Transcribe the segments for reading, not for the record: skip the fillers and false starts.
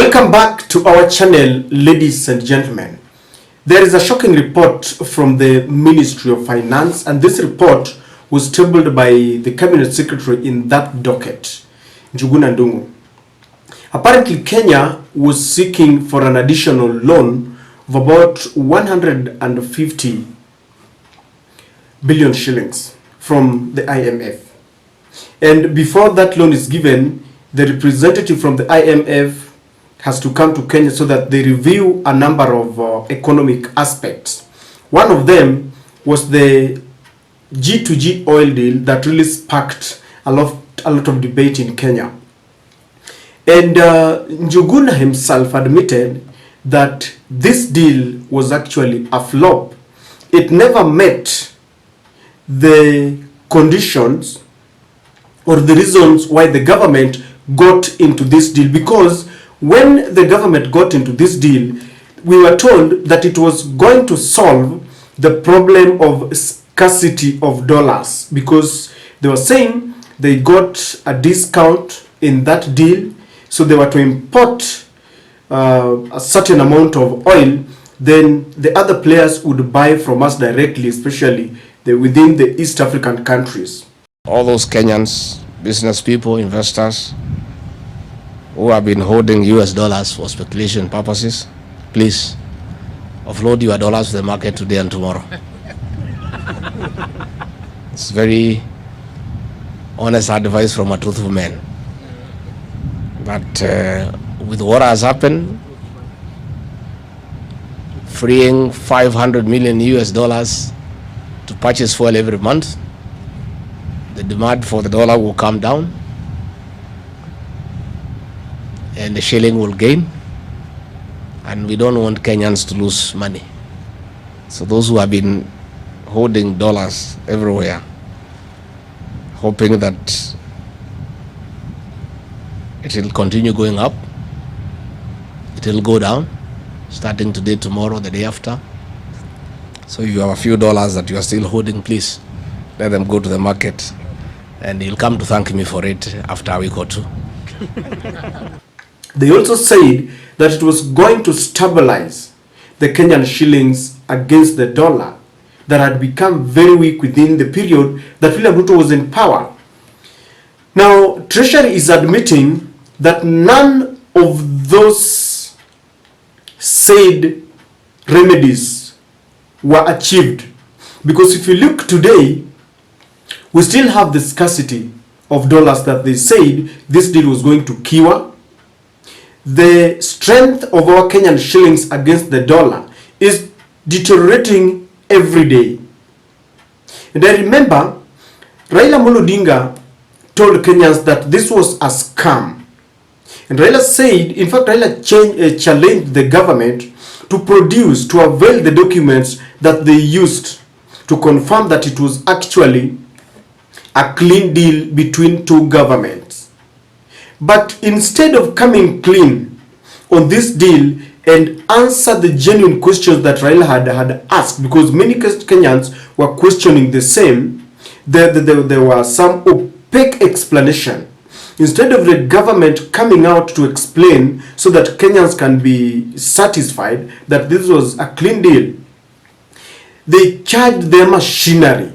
Welcome back to our channel, ladies and gentlemen. There is a shocking report from the Ministry of Finance, and this report was tabled by the Cabinet Secretary in that docket, Njuguna Ndung'u. Apparently, Kenya was seeking for an additional loan of about 150 billion shillings from the IMF. And before that loan is given, the representative from the IMF has to come to Kenya so that they review a number of economic aspects. One of them was the G2G oil deal that really sparked a lot of debate in Kenya. And Njuguna himself admitted that this deal was actually a flop. It never met the conditions or the reasons why the government got into this deal, because when the government got into this deal, we were told that it was going to solve the problem of scarcity of dollars, because they were saying they got a discount in that deal, so they were to import a certain amount of oil, then the other players would buy from us directly, especially within the East African countries. All those Kenyans, business people, investors, who have been holding US dollars for speculation purposes, please offload your dollars to the market today and tomorrow. It's very honest advice from a truthful man. But with what has happened, freeing 500 million US dollars to purchase fuel every month, the demand for the dollar will come down and the shilling will gain, and we don't want Kenyans to lose money. So those who have been holding dollars everywhere, hoping that it will continue going up, it will go down, starting today, tomorrow, the day after. So if you have a few dollars that you are still holding, please let them go to the market, and you'll come to thank me for it after a week or two. They also said that it was going to stabilize the Kenyan shillings against the dollar that had become very weak within the period that William Ruto was in power. Now, Treasury is admitting that none of those said remedies were achieved, because if you look today, we still have the scarcity of dollars that they said this deal was going to cure. The strength of our Kenyan shillings against the dollar is deteriorating every day. And I remember Raila Odinga told Kenyans that this was a scam. And Raila said, in fact, Raila challenged the government to avail the documents that they used to confirm that it was actually a clean deal between two governments. But instead of coming clean on this deal and answer the genuine questions that Raila had asked, because many Kenyans were questioning the same, there were some opaque explanation. Instead of the government coming out to explain so that Kenyans can be satisfied that this was a clean deal, they charged their machinery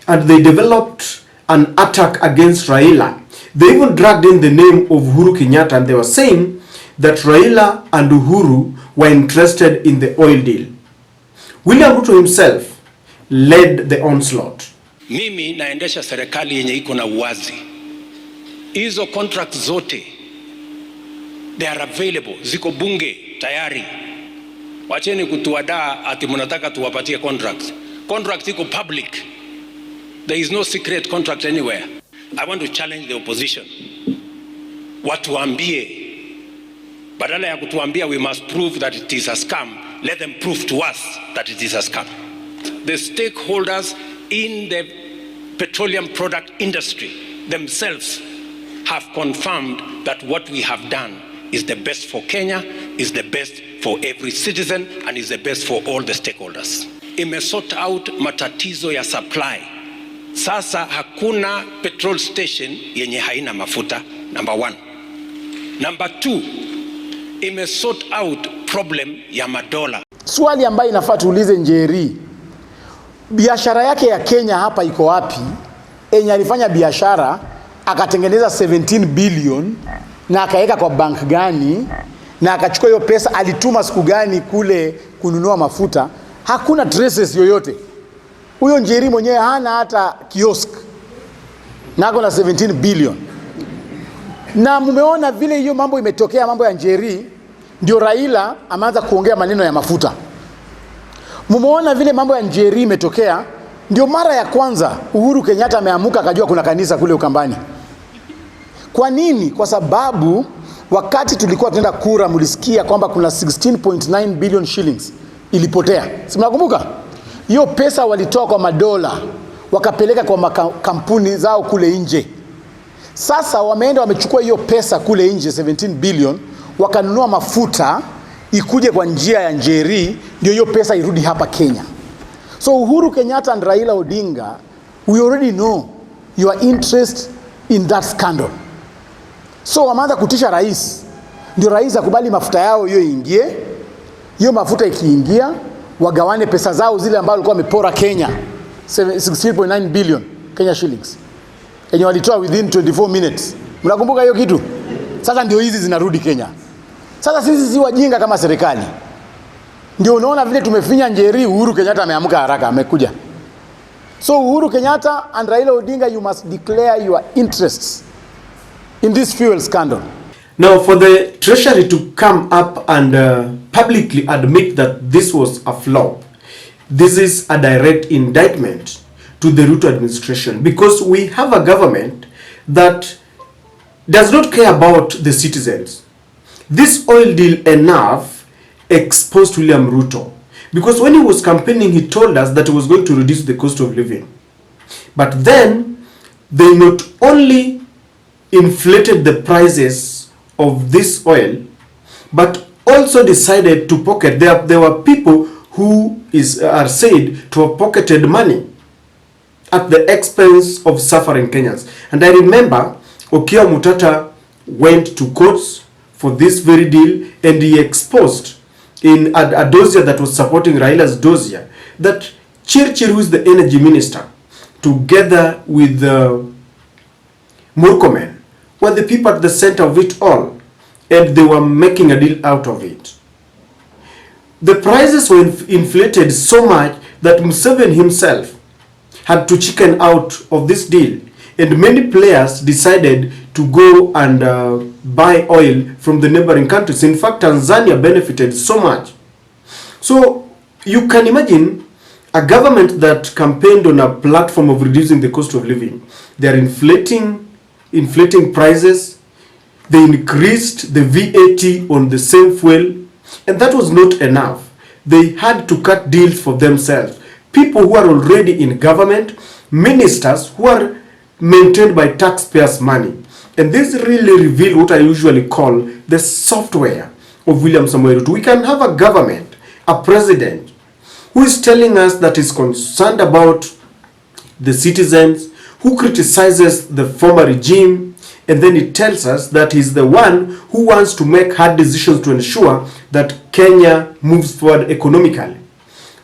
and they developed an attack against Raila. They even dragged in the name of Uhuru Kenyatta, and they were saying that Raila and Uhuru were interested in the oil deal. William Ruto himself led the onslaught. Mimi naendesha serikali yenye iko na uwazi. Hizo contracts zote, they are available, ziko bunge tayari. Wacheni kutuadaa ati mnataka tuwapatie contracts. Contract iko public. There is no secret contract anywhere. I want to challenge the opposition. Watuambie, badala ya kutuambia we must prove that it is a scam, let them prove to us that it is a scam. The stakeholders in the petroleum product industry themselves have confirmed that what we have done is the best for Kenya, is the best for every citizen, and is the best for all the stakeholders. Imesort out matatizo ya supply. Sasa hakuna petrol station yenye haina mafuta, number one. Number two, imesort out problem ya madola. Swali ambayo inafaa tuulize Njeri, biashara yake ya Kenya hapa iko wapi? Enye alifanya biashara akatengeneza 17 billion na akaweka kwa bank gani, na akachukua hiyo pesa alituma siku gani kule kununua mafuta? Hakuna traces yoyote. Huyo Njeri mwenyewe hana hata kiosk na ako na 17 billion. Na mumeona vile hiyo mambo imetokea, mambo ya Njeri, ndio Raila ameanza kuongea maneno ya mafuta. Mumeona vile mambo ya Njeri imetokea, ndio mara ya kwanza Uhuru Kenyatta ameamuka akajua kuna kanisa kule Ukambani. Kwa nini? Kwa sababu wakati tulikuwa tunaenda kura mulisikia kwamba kuna 16.9 billion shillings ilipotea. Si mnakumbuka? Hiyo pesa walitoa kwa madola wakapeleka kwa makampuni zao kule nje. Sasa wameenda wamechukua hiyo pesa kule nje 17 billion wakanunua mafuta ikuje kwa njia ya Njeri, ndio hiyo pesa irudi hapa Kenya. So Uhuru Kenyatta and Raila Odinga, we already know your interest in that scandal. So wameanza kutisha rais, ndio rais akubali mafuta yao hiyo ingie. Hiyo mafuta ikiingia, wagawane pesa zao zile ambazo walikuwa wamepora Kenya, 16.9 billion Kenya shillings, yenye walitoa within 24 minutes. Mnakumbuka hiyo kitu? Sasa ndio hizi zinarudi Kenya. Sasa sisi si wajinga kama serikali. Ndio unaona vile tumefinya Njeri, Uhuru Kenyatta ameamka haraka, amekuja. So Uhuru Kenyatta and Raila Odinga, you must declare your interests in this fuel scandal. Now, for the Treasury to come up and publicly admit that this was a flop, this is a direct indictment to the Ruto administration, because we have a government that does not care about the citizens. This oil deal enough exposed William Ruto, because when he was campaigning, he told us that he was going to reduce the cost of living. But then they not only inflated the prices of this oil, but also decided to pocket. There were people who are said to have pocketed money at the expense of suffering Kenyans. And I remember Okia Mutata went to courts for this very deal, and he exposed in a dossier that was supporting Raila's dossier that Chirchir, who is the energy minister, together with Murkomen, were the people at the center of it all, and they were making a deal out of it. The prices were inflated so much that Museveni himself had to chicken out of this deal, and many players decided to go and buy oil from the neighboring countries. In fact, Tanzania benefited so much. So you can imagine a government that campaigned on a platform of reducing the cost of living. They are inflating prices. They increased the VAT on the same fuel, and that was not enough. They had to cut deals for themselves. People who are already in government, ministers who are maintained by taxpayers' money. And this really revealed what I usually call the software of William Samoei Ruto. We can have a government, a president, who is telling us that he's concerned about the citizens, who criticizes the former regime, and then he tells us that he's the one who wants to make hard decisions to ensure that Kenya moves forward economically.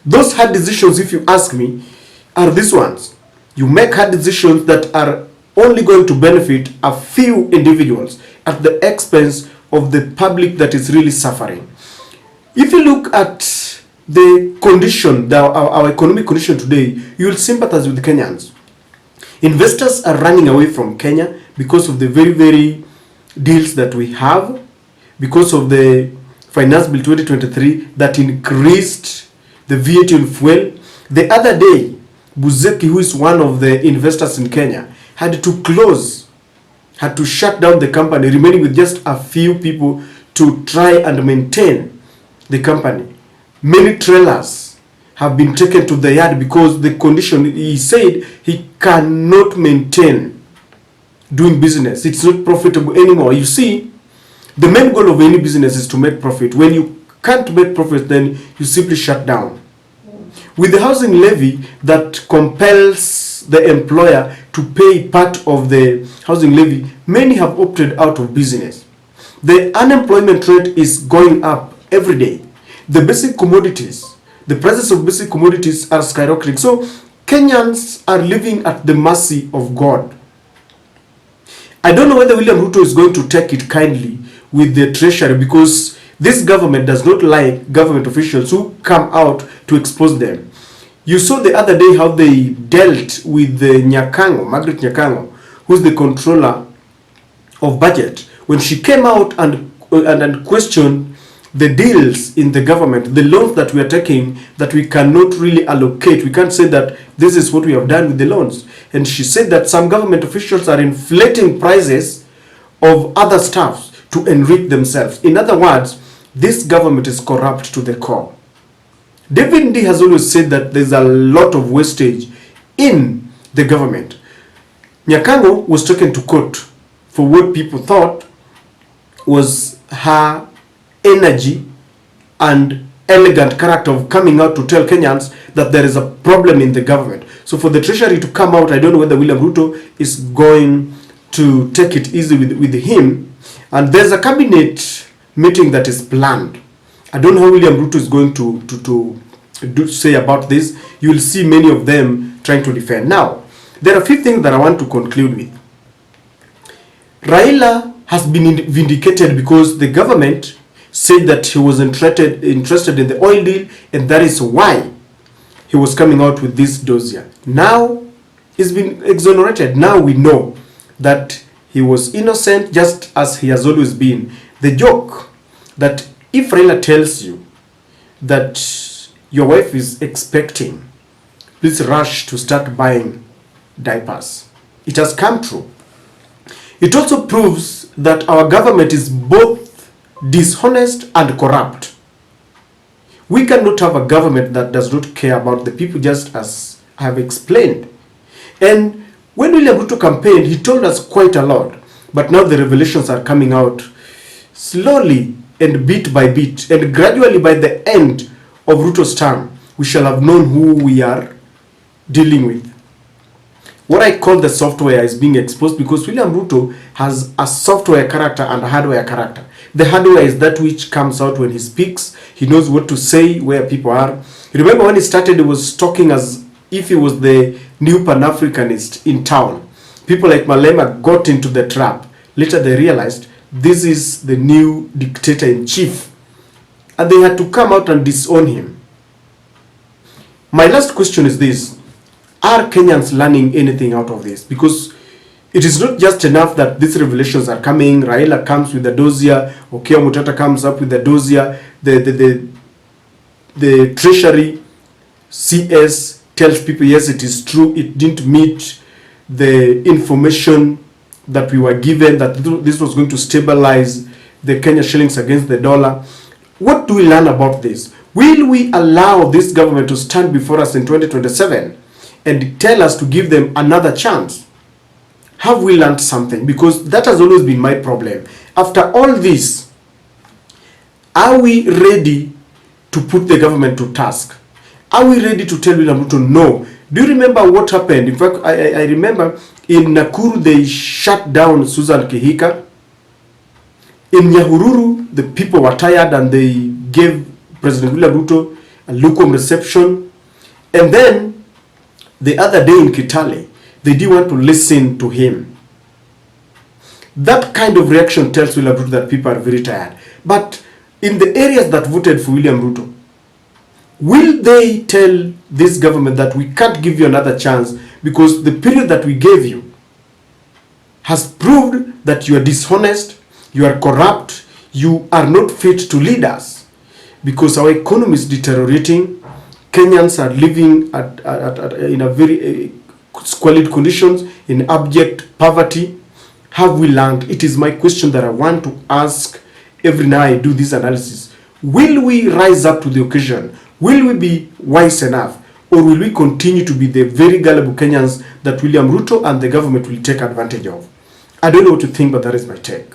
Those hard decisions, if you ask me, are these ones. You make hard decisions that are only going to benefit a few individuals at the expense of the public that is really suffering. If you look at the condition, our economic condition today, you will sympathize with Kenyans. Investors are running away from Kenya because of the very, very deals that we have, because of the Finance Bill 2023 that increased the VAT on fuel. The other day, Buzeki, who is one of the investors in Kenya, had to close, had to shut down the company, remaining with just a few people to try and maintain the company. Many trailers have been taken to the yard because the condition, he said he cannot maintain doing business. It's not profitable anymore. You see, the main goal of any business is to make profit. When you can't make profit, then you simply shut down. With the housing levy that compels the employer to pay part of the housing levy, many have opted out of business. The unemployment rate is going up every day. The basic commodities, the prices of basic commodities are skyrocketing. So Kenyans are living at the mercy of God. I don't know whether William Ruto is going to take it kindly with the treasury, because this government does not like government officials who come out to expose them. You saw the other day how they dealt with the Margaret Nyakango, who's the controller of budget, when she came out and questioned the deals in the government, the loans that we are taking that we cannot really allocate. We can't say that this is what we have done with the loans. And she said that some government officials are inflating prices of other staffs to enrich themselves. In other words, this government is corrupt to the core. David D has always said that there's a lot of wastage in the government. Nyakango was taken to court for what people thought was her energy and elegant character of coming out to tell Kenyans that there is a problem in the government. So for the treasury to come out, I don't know whether William Ruto is going to take it easy with him. And there's a cabinet meeting that is planned. I don't know how William Ruto is going to say about this. You will see many of them trying to defend. Now, there are a few things that I want to conclude with. Raila has been vindicated because the government said that he was interested in the oil deal, and that is why he was coming out with this dossier. Now he's been exonerated. Now we know that he was innocent, just as he has always been. The joke that if Raila tells you that your wife is expecting, please rush to start buying diapers. It has come true. It also proves that our government is both dishonest and corrupt. We cannot have a government that does not care about the people, just as I have explained. And when William Ruto campaigned, he told us quite a lot. But now the revelations are coming out slowly and bit by bit. And gradually, by the end of Ruto's term, we shall have known who we are dealing with. What I call the software is being exposed, because William Ruto has a software character and a hardware character. The hardware is that which comes out when he speaks. He knows what to say, where people are. Remember when he started, he was talking as if he was the new Pan-Africanist in town. People like Malema got into the trap. Later they realized this is the new dictator-in-chief. And they had to come out and disown him. My last question is this. Are Kenyans learning anything out of this? Because it is not just enough that these revelations are coming. Raila comes with the dossier. Okia Mutata comes up with the dossier. The treasury CS tells people, yes, it is true. It didn't meet the information that we were given, that this was going to stabilize the Kenya shillings against the dollar. What do we learn about this? Will we allow this government to stand before us in 2027 and tell us to give them another chance? Have we learned something? Because that has always been my problem. After all this, are we ready to put the government to task? Are we ready to tell William Ruto no? Do you remember what happened? In fact, I remember in Nakuru they shut down Susan Kihika. In Nyahururu, the people were tired and they gave President William Ruto a lukewarm reception. And then the other day in Kitale, they didn't want to listen to him. That kind of reaction tells William Ruto that people are very tired. But in the areas that voted for William Ruto, will they tell this government that we can't give you another chance because the period that we gave you has proved that you are dishonest, you are corrupt, you are not fit to lead us? Because our economy is deteriorating. Kenyans are living in a very squalid conditions, in abject poverty. Have we learned? It is my question that I want to ask every night I do this analysis. Will we rise up to the occasion? Will we be wise enough? Or will we continue to be the very gullible Kenyans that William Ruto and the government will take advantage of? I don't know what to think, but that is my take.